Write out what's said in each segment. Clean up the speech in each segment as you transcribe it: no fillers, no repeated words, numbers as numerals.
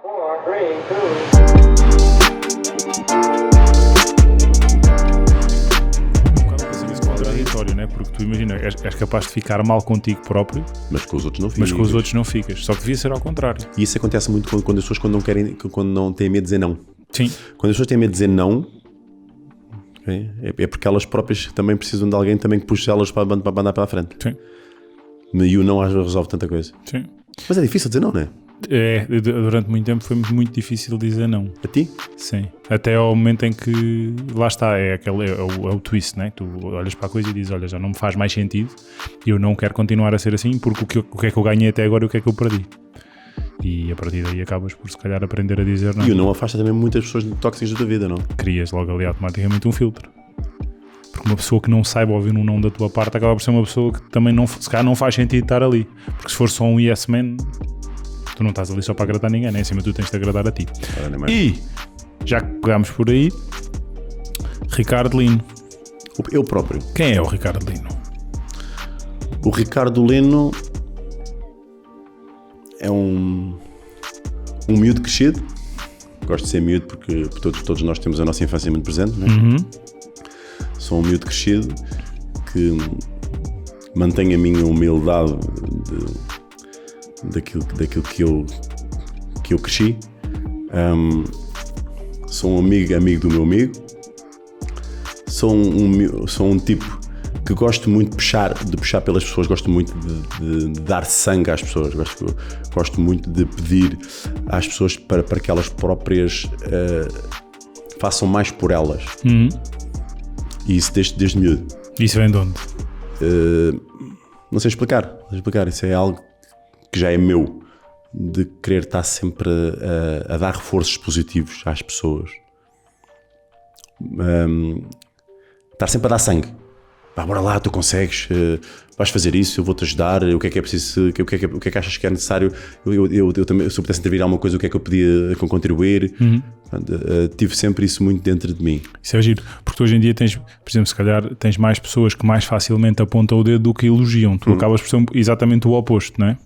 4, 3, 2. Contraditório, né? Porque tu imagina, és capaz de ficar mal contigo próprio, Mas com os outros não ficas. mas com os outros não ficas. Só que devia ser ao contrário. E isso acontece muito quando as pessoas quando não têm medo de dizer não. Sim. Quando as pessoas têm medo de dizer não, okay, é porque elas próprias também precisam de alguém também que puxe elas para andar para a frente. Sim. E o não às vezes resolve tanta coisa. Sim. Mas é difícil dizer não, não é? Durante muito tempo foi muito difícil dizer não. A ti? Sim. Até ao momento em que, lá está, é o twist, né? Tu olhas para a coisa e dizes, olha, já não me faz mais sentido e eu não quero continuar a ser assim porque o que é que eu ganhei até agora e o que é que eu perdi. E a partir daí acabas por se calhar aprender a dizer não. E o não afasta também muitas pessoas tóxicas da tua vida, não? Crias logo ali automaticamente um filtro. Porque uma pessoa que não saiba ouvir um não da tua parte acaba por ser uma pessoa que também não, se calhar não faz sentido estar ali. Porque se for só um yes man, tu não estás ali só para agradar ninguém, né? Acima tu tens de agradar a ti. E já que pegámos por aí, Ricardo Lino. Eu próprio. Quem é o Ricardo Lino? O Ricardo Lino é um miúdo crescido. Gosto de ser miúdo porque todos nós temos a nossa infância muito presente, né? Sou um miúdo crescido que mantém a minha humildade daquilo que eu cresci. Sou um amigo do meu amigo. Sou um tipo que gosto muito de puxar pelas pessoas, gosto muito de dar sangue às pessoas, gosto muito de pedir às pessoas para que elas próprias façam mais por elas. E isso desde miúdo. Isso vem de onde? Não sei explicar. Isso é algo que já é meu, de querer estar sempre a dar reforços positivos às pessoas. Estar sempre a dar sangue. Bora lá, tu consegues, vais fazer isso, eu vou-te ajudar, o que é preciso, o que é que achas que é necessário, eu também, se eu pudesse intervir alguma coisa, o que é que eu podia contribuir. Tive sempre isso muito dentro de mim. Isso é giro, porque tu hoje em dia tens, por exemplo, se calhar tens mais pessoas que mais facilmente apontam o dedo do que elogiam. Tu acabas por ser exatamente o oposto, não é?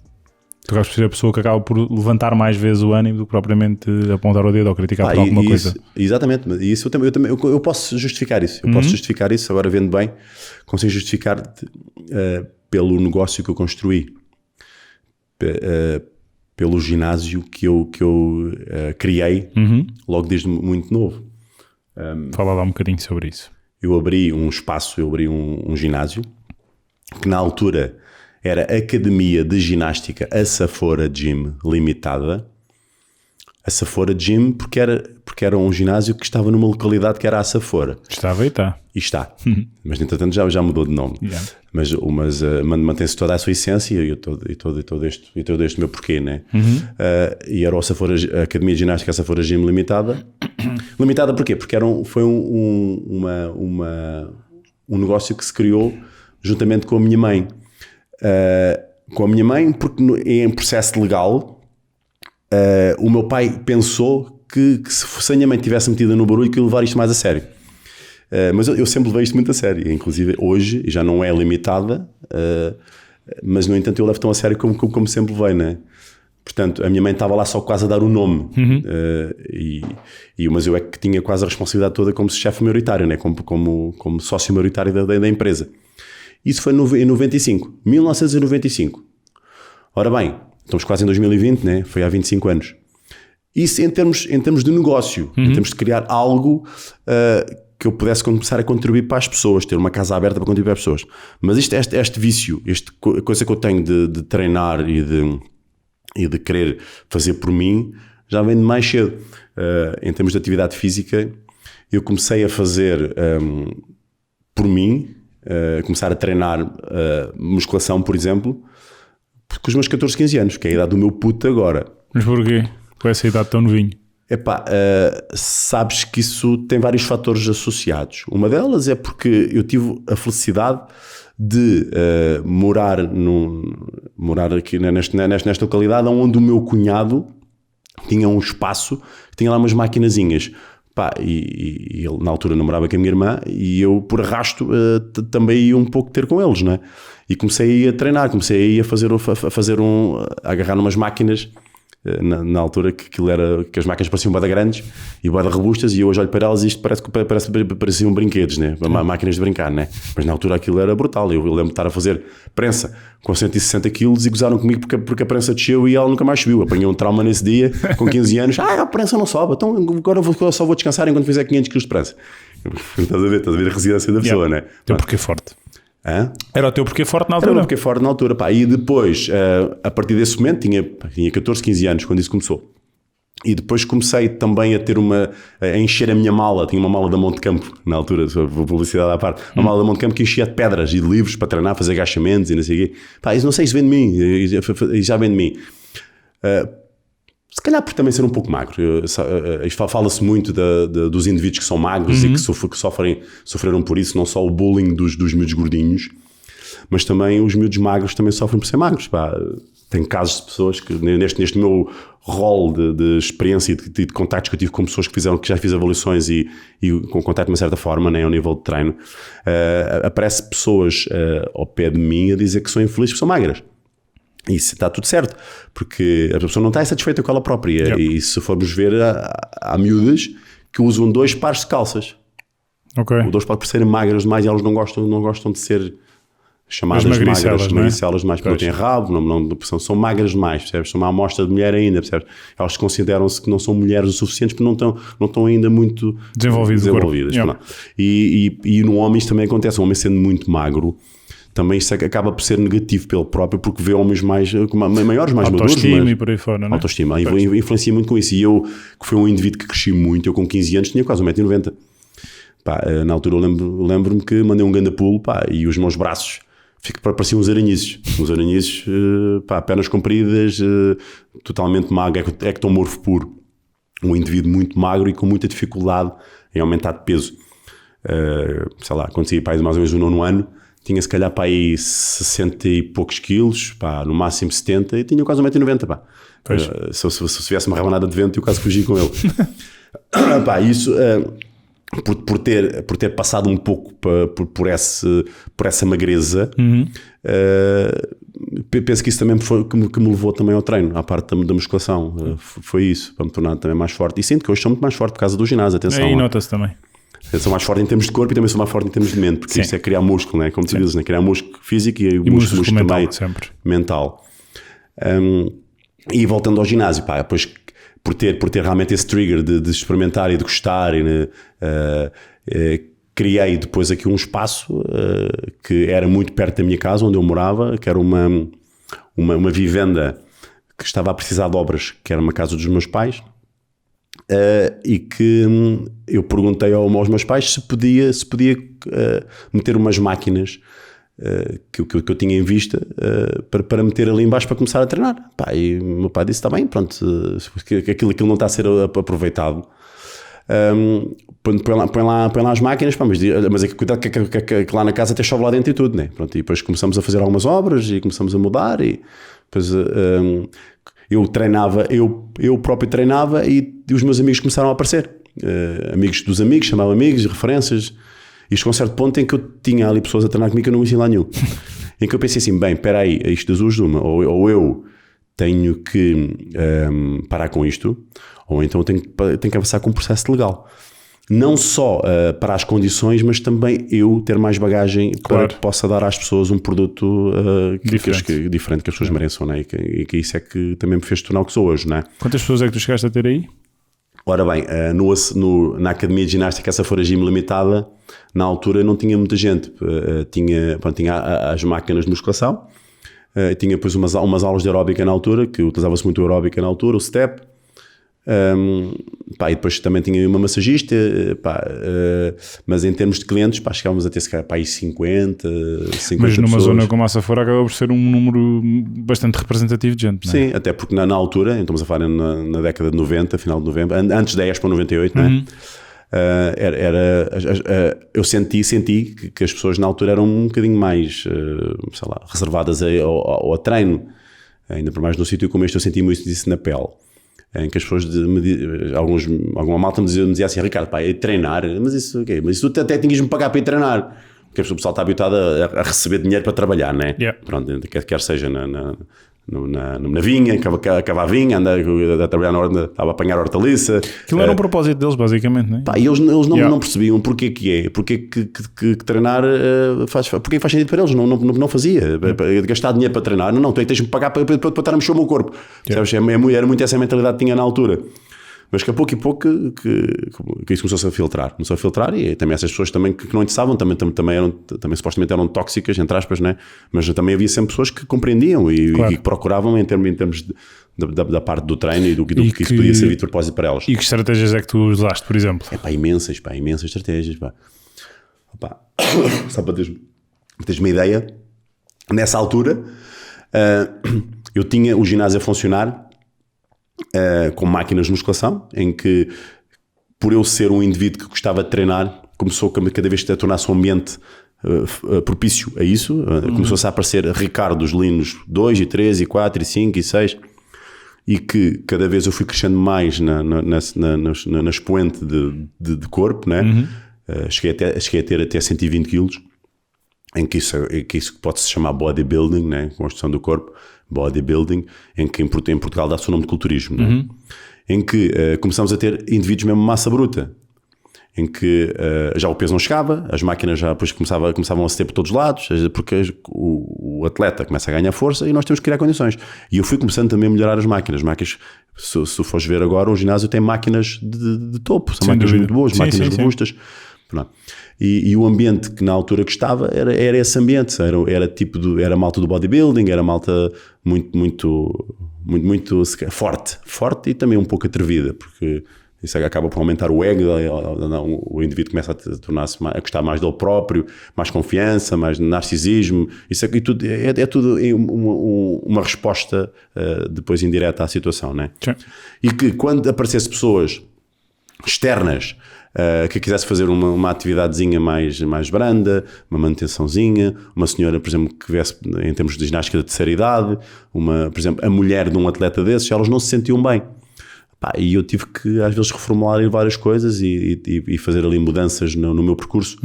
Tu acabas por ser a pessoa que acaba por levantar mais vezes o ânimo do que propriamente apontar o dedo ou criticar por alguma coisa. Exatamente, e isso eu posso justificar isso. Eu posso justificar isso, agora vendo bem, consigo justificar pelo negócio que eu construí, pelo ginásio que eu criei logo desde muito novo. Fala lá um bocadinho sobre isso. Eu abri um espaço, um ginásio, que na altura era Academia de Ginástica Açafora Gym Limitada. Açafora Gym porque era um ginásio que estava numa localidade que era a Açafora. Estava e está. E está. Mas entretanto já mudou de nome. Yeah. Mas mantém-se toda a sua essência e todo este meu porquê, né? E era a Academia de Ginástica Açafora Gym Limitada. Limitada porquê? Porque foi um negócio que se criou juntamente com a minha mãe. Porque em processo legal o meu pai pensou que se a minha mãe tivesse metida no barulho que eu ia levar isto mais a sério, mas eu sempre levei isto muito a sério, inclusive hoje já não é limitada, mas no entanto eu levo tão a sério como sempre levei, né? Portanto a minha mãe estava lá só quase a dar o nome, mas eu é que tinha quase a responsabilidade toda como chefe maioritário, né? como sócio maioritário da empresa. Isso foi em 1995. Ora bem, estamos quase em 2020, né? Foi há 25 anos. Isso em termos de negócio, em termos de criar algo que eu pudesse começar a contribuir para as pessoas, ter uma casa aberta para contribuir para as pessoas. Mas este vício, esta coisa que eu tenho de treinar e de querer fazer por mim, já vem de mais cedo. Em termos de atividade física, eu comecei a fazer por mim, começar a treinar musculação, por exemplo, com os meus 14, 15 anos, que é a idade do meu puto agora. Mas porquê? Com essa idade tão novinho? Sabes que isso tem vários fatores associados. Uma delas é porque eu tive a felicidade de morar aqui nesta localidade onde o meu cunhado tinha um espaço, tinha lá umas maquinazinhas. E ele na altura namorava com a minha irmã e eu por arrasto também ia um pouco ter com eles, não é? E comecei a treinar, comecei a agarrar umas máquinas na altura que aquilo era, que as máquinas pareciam bué grandes e bué robustas, e eu hoje olho para elas e isto pareciam brinquedos, né? Máquinas de brincar, né? Mas na altura aquilo era brutal. Eu lembro de estar a fazer prensa com 160 kg e gozaram comigo porque a prensa desceu e ela nunca mais subiu. Apanhei um trauma nesse dia, com 15 anos. A prensa não sobe, então agora só vou descansar enquanto fizer 500 kg de prensa. Estás a ver a resiliência da pessoa, né? Teu porquê forte. Hã? Era o teu porquê forte na altura? Era o porquê forte na altura, pá. E depois, a partir desse momento, tinha 14, 15 anos quando isso começou. E depois comecei também a ter a encher a minha mala. Tinha uma mala da Monte Campo, na altura, publicidade à parte. Uma mala da Monte Campo que enchia de pedras e de livros para treinar, fazer agachamentos e não sei o quê. Pá, isso não sei se vem de mim, e já vem de mim. Se calhar por também ser um pouco magro. Fala-se muito dos indivíduos que são magros e que sofreram por isso, não só o bullying dos miúdos gordinhos, mas também os miúdos magros também sofrem por ser magros. Pá. Tem casos de pessoas que, neste meu rol de experiência e de contactos que eu tive com pessoas que já fiz avaliações e com contato de uma certa forma, né, ao nível de treino, aparece pessoas ao pé de mim a dizer que são infelizes porque são magras. E isso está tudo certo, porque a pessoa não está satisfeita com ela própria. Yep. E se formos ver, há miúdas que usam 2 pares de calças. Ok. Ou 2 pares por serem magras demais, e elas não gostam de ser chamadas magricelas demais, porque não têm rabo, são magras demais, percebes? São uma amostra de mulher ainda, percebes? Elas consideram-se que não são mulheres o suficientes porque não estão ainda muito desenvolvidas. Yep. E no homem isto também acontece. O homem sendo muito magro, também isso acaba por ser negativo pelo próprio, porque vê homens maiores, mais maduros. Autoestima e por aí fora, não é? Autoestima, influencia muito com isso. E eu, que fui um indivíduo que cresci muito, eu com 15 anos tinha quase 1,90 m. Na altura eu lembro-me que mandei um ganda pulo, e os meus braços pareciam uns aranhices, pernas compridas, totalmente magro, ectomorfo puro. Um indivíduo muito magro e com muita dificuldade em aumentar de peso. Sei lá, quando saí mais ou menos no 9º ano, tinha se calhar para aí 60 e poucos quilos, no máximo 70, e tinha quase 1,90 m. Se tivesse uma rabanada de vento, eu quase fugi com ele. Isso, por ter passado um pouco por essa magreza, penso que isso também foi que me levou também ao treino, à parte da musculação. Foi isso, para me tornar também mais forte. E sinto que hoje sou muito mais forte por causa do ginásio, atenção. E nota-se também. Eu sou mais forte em termos de corpo e também sou mais forte em termos de mente, porque isto é criar músculo, né? Como tu dizes, né? Criar músculo físico e músculo também mental. E voltando ao ginásio, depois por ter realmente esse trigger de experimentar e de gostar, criei depois aqui um espaço que era muito perto da minha casa, onde eu morava, que era uma vivenda que estava a precisar de obras, que era uma casa dos meus pais. E que eu perguntei aos meus pais se podia meter umas máquinas que eu tinha em vista para meter ali embaixo para começar a treinar. E o meu pai disse, está bem, pronto, aquilo não está a ser aproveitado. Põe lá as máquinas, mas cuidado que lá na casa até chove lá dentro e tudo, né? Pronto, e depois começamos a fazer algumas obras e começamos a mudar e depois... eu treinava, eu próprio treinava e os meus amigos começaram a aparecer. Amigos dos amigos, chamavam amigos, referências. Isto com um certo ponto em que eu tinha ali pessoas a treinar comigo que eu não conhecia lá nenhum. Em que eu pensei assim, bem, espera aí, isto das duas de uma. Ou eu tenho que parar com isto, ou então tenho que avançar com um processo legal. Não só para as condições, mas também eu ter mais bagagem para que possa dar às pessoas um produto diferente que as pessoas mereçam, né? E que isso é que também me fez tornar o que sou hoje, né? Quantas pessoas é que tu chegaste a ter aí? Ora bem, na Academia de Ginástica, essa for regime limitada, na altura não tinha muita gente. Tinha as máquinas de musculação, tinha depois umas aulas de aeróbica na altura, que utilizava-se muito a aeróbica na altura, o step. E depois também tinha uma massagista, mas em termos de clientes, chegávamos a ter se calhar aí 50 mas numa pessoas. Zona como essa fora acaba por ser um número bastante representativo de gente, não é? Sim, até porque na altura, então estamos a falar na década de 90, final de 90, antes da Expo 98, não é? Eu senti que as pessoas na altura eram um bocadinho mais, sei lá, reservadas ao treino, ainda por mais no sítio como este. Eu senti muito disso na pele, em que as pessoas, alguma malta me dizia assim, Ricardo, é treinar, mas isso tu até tinhas de me pagar para ir treinar, porque o pessoal está habituado a receber dinheiro para trabalhar, né? Yeah. Pronto, quer seja na vinha, cava a vinha, a trabalhar na horta, estava a apanhar hortaliça. Aquilo era um propósito deles, basicamente, não é? Pá, e eles não percebiam porque que treinar porque faz sentido para eles, não fazia. Gastar dinheiro para treinar, não, tu tens-me pagar para estar a mexer o meu corpo. Sabes? Era muito essa mentalidade que tinha na altura. Mas que a pouco e pouco que isso começou a filtrar e também essas pessoas também que não interessavam, também supostamente eram tóxicas, entre aspas, né? Mas também havia sempre pessoas que compreendiam e que procuravam em termos da parte do treino e do que isso podia servir de propósito para elas. E que estratégias é que tu usaste, por exemplo? Imensas estratégias. Opa. Só para teres uma ideia, nessa altura eu tinha o ginásio a funcionar com máquinas de musculação, em que, por eu ser um indivíduo que gostava de treinar, começou cada vez a tornar-se um ambiente propício a isso. Começou-se a aparecer Ricardos Linos 2 e 3 e 4 e 5 e 6, e que cada vez eu fui crescendo mais na expoente de corpo, né? Cheguei a ter até 120 quilos, em que isso pode-se chamar bodybuilding, né? Construção do corpo, bodybuilding, em que em Portugal dá-se o nome de culturismo, né? Em que começamos a ter indivíduos mesmo massa bruta, em que já o peso não chegava, as máquinas já depois começavam a se ter por todos os lados, porque o atleta começa a ganhar força e nós temos que criar condições. E eu fui começando também a melhorar as máquinas. Se fores ver agora, o ginásio tem máquinas de topo, são máquinas muito boas, máquinas robustas. E o ambiente que na altura que estava era esse ambiente, era malta do bodybuilding, era malta muito forte e também um pouco atrevida, porque isso acaba por aumentar o ego, o indivíduo começa a tornar-se a gostar mais dele próprio, mais confiança, mais narcisismo, isso é tudo uma resposta depois indireta à situação, né? Sim. E que quando aparecessem pessoas externas que quisesse fazer uma atividadezinha mais branda, uma manutençãozinha, uma senhora, por exemplo, que viesse em termos de ginástica de terceira idade, por exemplo, a mulher de um atleta desses, elas não se sentiam bem. E eu tive que às vezes reformular várias coisas e fazer ali mudanças no meu percurso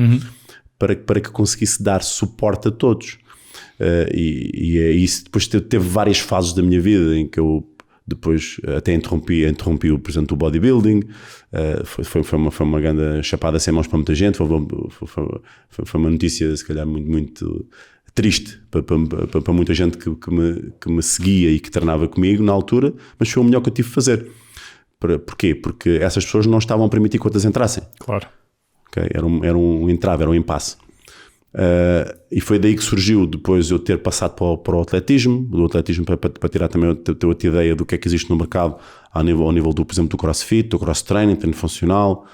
para que conseguisse dar suporte a todos. E isso depois teve várias fases da minha vida em que eu depois até interrompi por exemplo, o bodybuilding. Foi uma grande chapada sem mãos para muita gente, foi uma notícia se calhar muito triste para muita gente que me seguia e que treinava comigo na altura, mas foi o melhor que eu tive de fazer. Porquê? Porque essas pessoas não estavam a permitir que outras entrassem. Claro. Okay? Era um entrave, era um impasse. E foi daí que surgiu depois eu ter passado para o atletismo, para tirar também outra ideia do que é que existe no mercado ao nível por exemplo, do crossfit, do cross-training, treino funcional,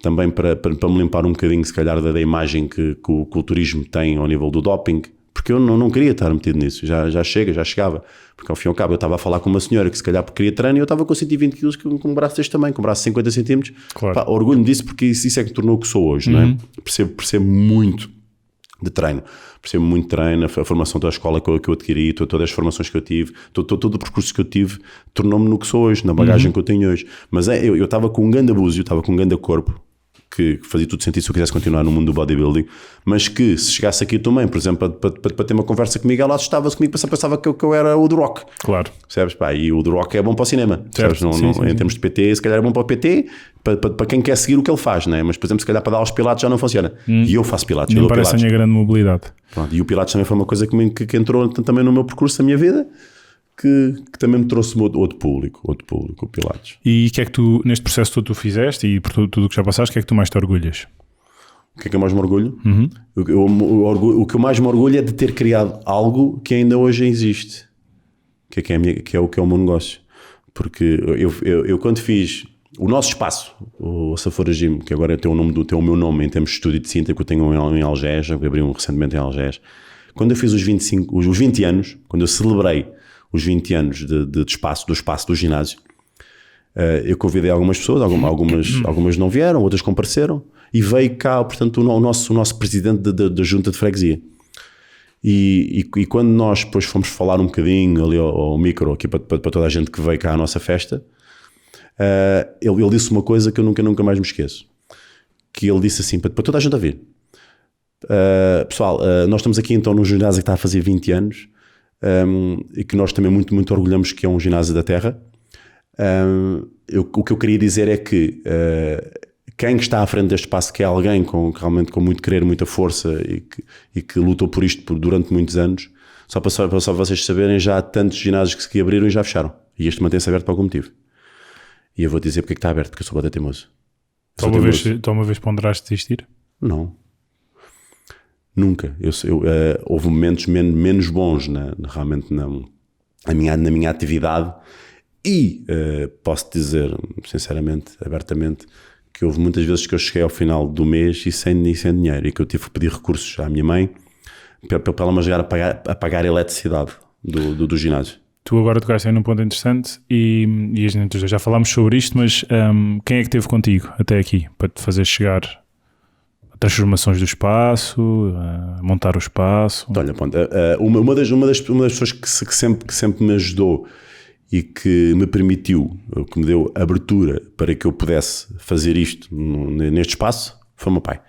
também para me limpar um bocadinho se calhar da imagem que o culturismo tem ao nível do doping, porque eu não queria estar metido nisso, já chegava, porque ao fim e ao cabo eu estava a falar com uma senhora que se calhar queria treino e eu estava com 120 quilos com um braço deste tamanho, com um braço de 50 centímetros. Claro. Orgulho-me disso porque isso é que tornou o que sou hoje, não é? Percebo muito de treino, a formação da escola que eu adquiri, todas as formações que eu tive, todo o percurso que eu tive tornou-me no que sou hoje, na bagagem que eu tenho hoje. Mas eu estava com um grande abuso, eu estava com um grande corpo, que fazia tudo sentido se eu quisesse continuar no mundo do bodybuilding, mas que se chegasse aqui também, por exemplo, para ter uma conversa comigo, ela assustava-se comigo, pensava que eu era o The Rock. Claro. Percebes? E o The Rock é bom para o cinema. Certo, em termos de PT, se calhar é bom para o PT, para quem quer seguir o que ele faz, né? Mas por exemplo, se calhar para dar aos pilates já não funciona. E eu faço pilates. Não parece a minha grande mobilidade. Pronto, e o pilates também foi uma coisa que entrou também no meu percurso da minha vida, que também me trouxe outro público, o Pilates. E o que é que tu, neste processo todo tu fizeste e por tudo o que já passaste, o que é que tu mais te orgulhas? O que é que eu mais me orgulho? O que eu mais me orgulho é de ter criado algo que ainda hoje existe, que é o que é o meu negócio. Porque eu quando fiz o nosso espaço, o Safora Gym, que agora tem o meu nome em termos de estúdio de cinta, que eu tenho em Algés, eu abri recentemente em Algés. Quando eu fiz os 20 anos, quando eu celebrei os 20 anos do espaço do ginásio, eu convidei algumas pessoas, algumas não vieram, outras compareceram, e veio cá, portanto, o nosso presidente da junta de freguesia. E quando nós depois fomos falar um bocadinho ali ao micro, aqui para toda a gente que veio cá à nossa festa, ele disse uma coisa que eu nunca mais me esqueço, que ele disse assim, para toda a gente a ver, pessoal, nós estamos aqui então no ginásio que está a fazer 20 anos, e que nós também muito orgulhamos que é um ginásio da terra. O que eu queria dizer é que quem está à frente deste espaço, que é alguém realmente com muito querer, muita força e que lutou por isto durante muitos anos, só para vocês saberem, já há tantos ginásios que se abriram e já fecharam. E este mantém-se aberto por algum motivo. E eu vou dizer porque é que está aberto, porque eu sou bastante teimoso. Tu uma vez ponderaste desistir? Não. Nunca. Houve momentos menos bons realmente na minha atividade e posso dizer, sinceramente, abertamente, que houve muitas vezes que eu cheguei ao final do mês e sem dinheiro e que eu tive que pedir recursos à minha mãe para ela me ajudar a pagar a eletricidade do ginásio. Tu agora tocaste aí num ponto interessante e a gente já falámos sobre isto, mas quem é que esteve contigo até aqui para te fazer chegar a transformações do espaço, a montar o espaço? Então, olha, uma das pessoas que sempre me ajudou e que me permitiu, que me deu abertura para que eu pudesse fazer isto neste espaço, foi o meu pai.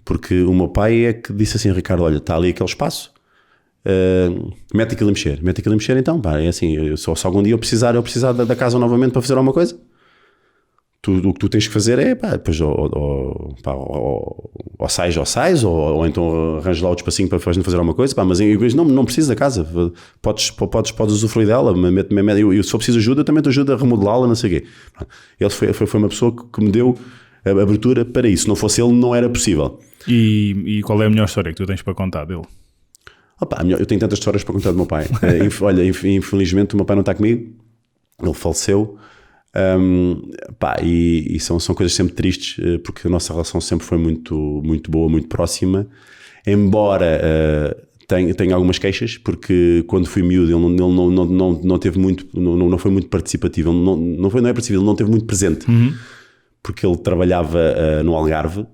Porque o meu pai é que disse assim: Ricardo, olha, está ali aquele espaço, mete aquilo a mexer, então, pá, é assim, se algum dia eu precisar da casa novamente para fazer alguma coisa, o que tu tens que fazer é, pá, depois ou sais, ou então arranjas lá outro espacinho para fazer alguma coisa, pá, mas não precisas da casa, podes usufruir dela, eu se for preciso ajuda, eu também te ajudo a remodelá-la, não sei o quê. Ele foi uma pessoa que me deu a abertura para isso, se não fosse ele não era possível. E qual é a melhor história que tu tens para contar dele? Opa, eu tenho tantas histórias para contar do meu pai. Olha, infelizmente o meu pai não está comigo, ele faleceu. E são coisas sempre tristes, porque a nossa relação sempre foi muito, muito boa, muito próxima, embora tenha algumas queixas, porque quando fui miúdo ele não teve muito, não foi muito participativo, não é participativo, ele não teve muito presente, porque ele trabalhava no Algarve,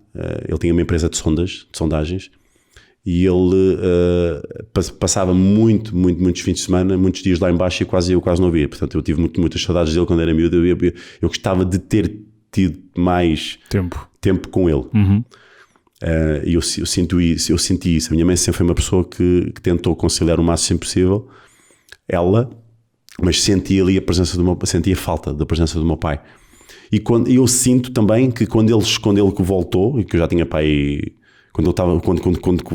ele tinha uma empresa de sondagens, e ele passava muitos fins de semana, muitos dias lá em baixo, e eu quase não via. Portanto, eu tive muitas saudades dele quando era miúdo. Eu gostava de ter tido mais tempo com ele. E eu senti isso. A minha mãe sempre foi uma pessoa que tentou conciliar o máximo possível mas sentia ali sentia falta da presença do meu pai. E eu sinto também que quando ele voltou, e que eu já tinha pai... Quando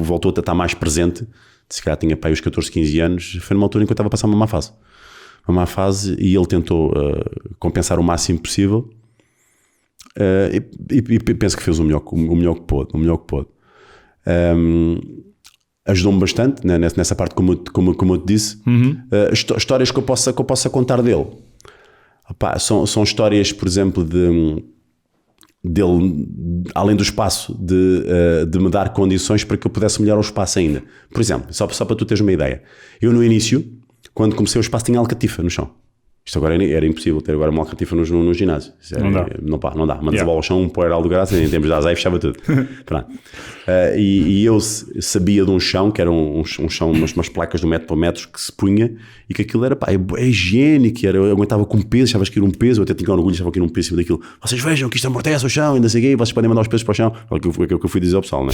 voltou a estar mais presente, se calhar tinha pai os 14, 15 anos, foi numa altura em que eu estava a passar uma má fase, e ele tentou compensar o máximo possível, e penso que fez o melhor que pôde. Ajudou-me bastante, né, nessa parte, como eu te disse. Histórias que eu possa contar dele. São histórias, por exemplo, dele, além do espaço, de me dar condições para que eu pudesse melhorar o espaço ainda. Por exemplo, só para tu teres uma ideia, eu no início, quando comecei o espaço, tinha alcatifa no chão. Isto agora era impossível ter agora uma alcatifa no ginásio. Não dá. Mandas a bola ao chão, um poeiral do graça, em termos de azar, fechava tudo. E eu sabia de um chão, que era um chão, umas placas de 1 metro por metro que se punha, e que aquilo era higiênico, eu aguentava com peso, achavas que era um peso, eu até tinha orgulho, achava que era um peso em cima daquilo. Vocês vejam que isto amortece o chão, ainda sei o quê, vocês podem mandar os pesos para o chão. É o que eu fui dizer ao pessoal, né?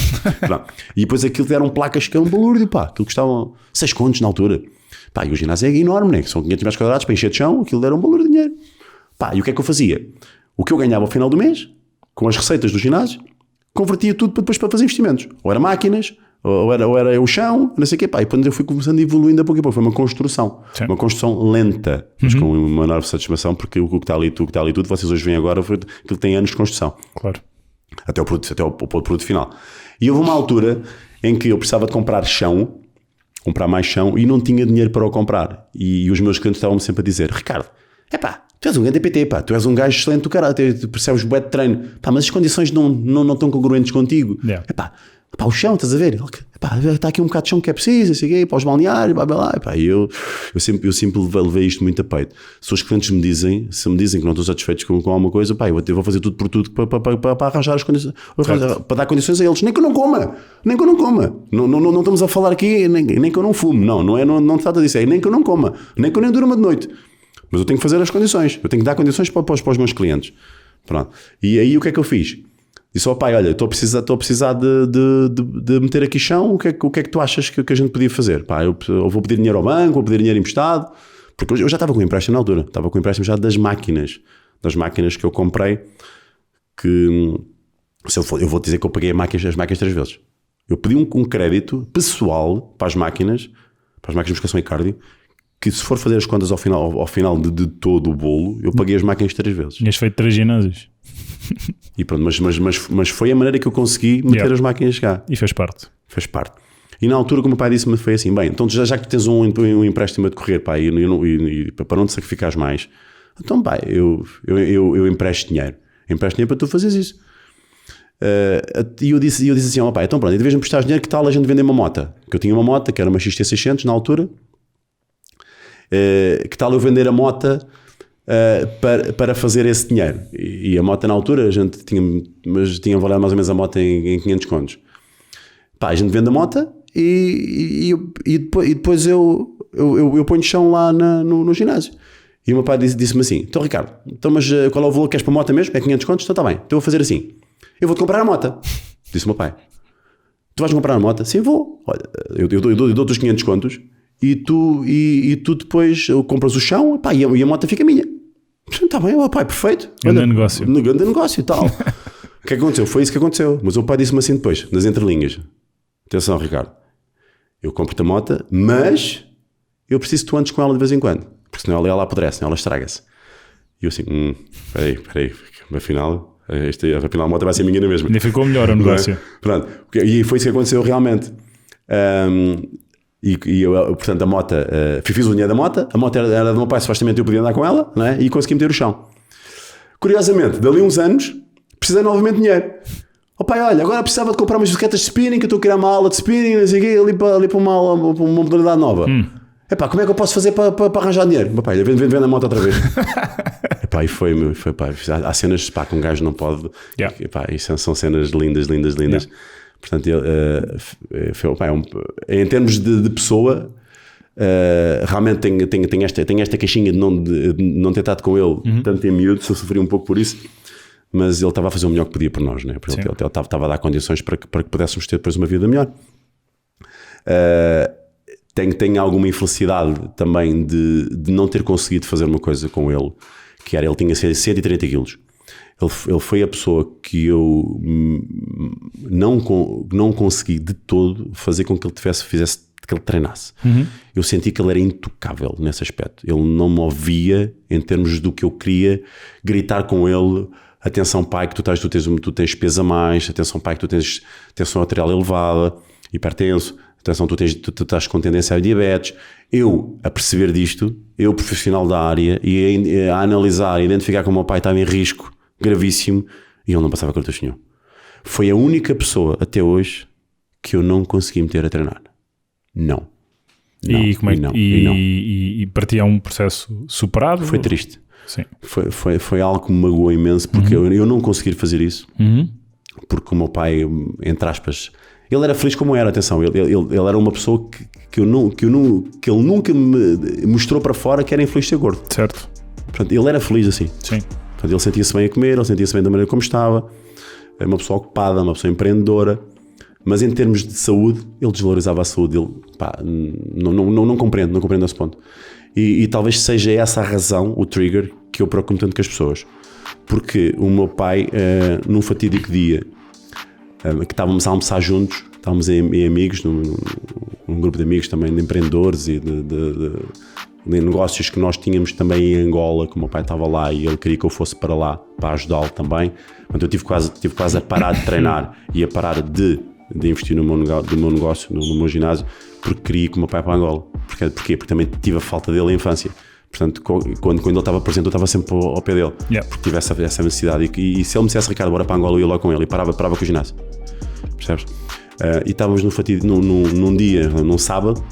E depois aquilo eram placas que eram balúrdio, aquilo custavam 6 contos na altura. E o ginásio é enorme, né? São 500 metros quadrados para encher de chão, aquilo era um valor de dinheiro. E o que é que eu fazia? O que eu ganhava ao final do mês, com as receitas do ginásio, convertia tudo depois para fazer investimentos. Ou era máquinas, ou era o chão, não sei o quê. E quando eu fui começando a evoluir a pouco a pouco, foi uma construção. Sim. Uma construção lenta, mas com uma enorme satisfação, porque o que está ali tudo, vocês hoje veem agora, foi aquilo que tem anos de construção. Claro. Até o produto final. E houve uma altura em que eu precisava de comprar mais chão, e não tinha dinheiro para o comprar. E os meus clientes estavam-me sempre a dizer: Ricardo, tu és um grande DPT, tu és um gajo excelente do caralho, tu percebes bué de treino, mas as condições não estão congruentes contigo. Yeah. O chão, estás a ver? Está aqui um bocado de chão que é preciso, assim, para os balneários, blá, blá, blá. Eu sempre levei isto muito a peito. Se os clientes me dizem que não estão satisfeitos com alguma coisa, eu vou fazer tudo por tudo para arranjar as condições, para dar condições a eles. Nem que eu não coma. Não estamos a falar aqui, nem que eu não fume. Não trata disso. É nem que eu não coma. Nem que eu nem durma de noite. Mas eu tenho que fazer as condições. Eu tenho que dar condições para os meus clientes. Pronto. E aí o que é que eu fiz? Disse ao pai, olha, estou a precisar de meter aqui chão, o que é que tu achas que a gente podia fazer? Pá, eu vou pedir dinheiro ao banco, vou pedir dinheiro emprestado, porque eu já estava com empréstimo na altura, estava com empréstimo já das máquinas que eu comprei, que eu vou dizer que eu paguei as máquinas 3 vezes. Eu pedi um crédito pessoal para as máquinas de musculação e cardio, que se for fazer as contas ao final de todo o bolo, eu paguei as máquinas 3 vezes. Tinhas feito 3 ginásios. E pronto, mas foi a maneira que eu consegui meter as máquinas cá. E fez parte. Fez parte. E na altura, como o pai disse-me, foi assim, bem, então já que tens um empréstimo a decorrer, pá, e para não te sacrificares mais, então pá, eu empresto dinheiro. Empresto dinheiro para tu fazeres isso. E eu disse assim, ó pai, então pronto, em vez de emprestar dinheiro, que tal a gente vender uma moto? Que eu tinha uma moto, que era uma XT600 na altura. Que tal eu vender a moto para fazer esse dinheiro? E a moto na altura, a gente tinha valendo mais ou menos a moto em 500 contos. Pá, a gente vende a moto e depois eu ponho chão lá no ginásio. E o meu pai disse-me assim, então Ricardo, mas qual é o valor que queres para a moto mesmo? É 500 contos? Então está bem, então eu vou fazer assim. Eu vou-te comprar a moto, disse o meu pai. Tu vais comprar a moto? Sim, vou. Olha, eu dou-te os 500 contos e tu depois compras o chão, pá, e a moto fica minha. Está bem, pai, perfeito. Grande negócio. Grande negócio e tal. O que é que aconteceu? Foi isso que aconteceu. Mas o pai disse-me assim depois, nas entrelinhas. Atenção, Ricardo. Eu compro-te a moto, mas eu preciso que tu andes com ela de vez em quando. Porque senão ela apodrece, senão ela estraga-se. E eu assim, peraí, afinal a moto vai ser minha na mesma. Ainda ficou melhor o negócio. Pronto. E foi isso que aconteceu realmente. Portanto, a moto, fiz o dinheiro da moto, a moto era do meu pai, supostamente eu podia andar com ela, não é? E consegui meter o chão. Curiosamente, dali uns anos, precisei novamente de dinheiro. Oh pai, olha, agora precisava de comprar umas bicicletas de spinning, que eu estou a criar uma aula de spinning, não sei o quê, ali para uma modalidade nova. Epá, como é que eu posso fazer para arranjar dinheiro? Meu pai, vende a moto outra vez. Epá, e foi pá, há cenas, pá, que um gajo não pode. Yeah. Epá, isso são cenas lindas. Yeah. Portanto, em termos de pessoa, realmente tem esta caixinha de não ter estado com ele tanto em miúdo, se eu sofri um pouco por isso, mas ele estava a fazer o melhor que podia por nós, né? Porque ele estava a dar condições para que pudéssemos ter depois uma vida melhor. Tenho alguma infelicidade também de não ter conseguido fazer uma coisa com ele, que era, ele tinha 130 quilos. Ele foi a pessoa que eu não consegui de todo fazer com que ele fizesse, que ele treinasse. Eu senti que ele era intocável nesse aspecto. Ele não me ouvia em termos do que eu queria gritar com ele. Atenção pai, que tu tens peso a mais. Atenção pai, que tu tens tensão arterial elevada, hipertenso. Atenção, tu estás com tendência a diabetes. Eu, a perceber disto, eu profissional da área, e a analisar, a identificar que o meu pai estava em risco gravíssimo, e ele não passava cartucho nenhum. Foi a única pessoa até hoje que eu não consegui meter a treinar. Não. E para ti é um processo superado? Foi triste. Sim. Foi algo que me magoou imenso, porque eu não consegui fazer isso, porque o meu pai, entre aspas, ele era feliz como era, atenção, ele era uma pessoa que ele nunca me mostrou para fora que era infeliz ser gordo. Certo. Portanto, ele era feliz assim. Sim. Portanto, ele sentia-se bem a comer, ele sentia-se bem da maneira como estava, era uma pessoa ocupada, uma pessoa empreendedora, mas em termos de saúde, ele desvalorizava a saúde. Ele, pá, não compreendo esse ponto. E talvez seja essa a razão, o trigger, que eu preocupo tanto com as pessoas. Porque o meu pai, num fatídico dia, que estávamos a almoçar juntos, estávamos em amigos, num grupo de amigos também, de empreendedores e de negócios que nós tínhamos também em Angola, que o meu pai estava lá e ele queria que eu fosse para lá para ajudá-lo também. Portanto, eu tive quase a parar de treinar e a parar de investir no meu negócio, no meu ginásio, porque queria ir com o meu pai para Angola. Porquê? Porque também tive a falta dele em infância. Portanto, quando ele estava presente, eu estava sempre ao pé dele, porque tive essa necessidade. E se ele me dissesse, Ricardo, bora para Angola, eu ia lá com ele e parava com o ginásio. Percebes? E estávamos num dia, num sábado,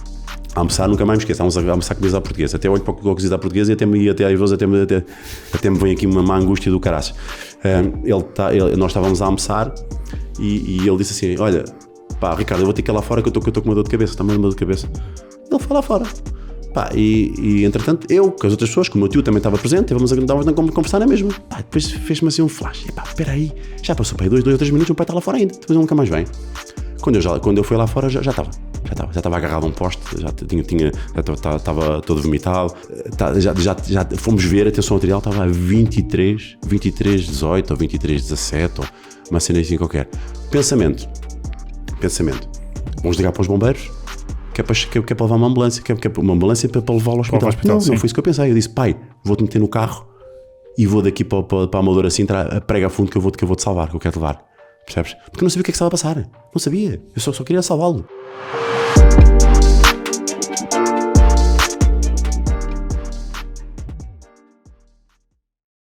a almoçar, nunca mais me esqueço, estávamos a almoçar comida à portuguesa. Até olho para o cozido à portuguesa e até às vezes até me vem aqui uma má angústia do caraças. Nós estávamos a almoçar e ele disse assim, olha, pá, Ricardo, eu vou ter que ir lá fora que eu estou com uma dor de cabeça, está-me uma dor de cabeça. Ele foi lá fora. Pá, e entretanto, eu, com as outras pessoas, com o meu tio também estava presente, estávamos a conversar na mesma. Pá, depois fez-me assim um flash. Epá, espera aí, já passou para aí 2 ou 3 minutos, o meu pai está lá fora ainda, depois ele nunca mais vem. Quando eu fui lá fora, já estava agarrado a um poste, já estava todo vomitado. Já fomos ver, atenção arterial, estava a 23, 18 ou 23, 17, ou uma cena assim qualquer. Pensamento. Vamos ligar para os bombeiros, que é para levar uma ambulância, que é uma ambulância para levá-lo ao hospital. Não foi isso que eu pensei. Eu disse, pai, vou-te meter no carro e vou daqui para a Amadora assim, prega a fundo que eu vou-te salvar, que eu quero te levar. Percebes? Porque eu não sabia o que é que estava a passar. Não sabia. Eu só queria salvá-lo.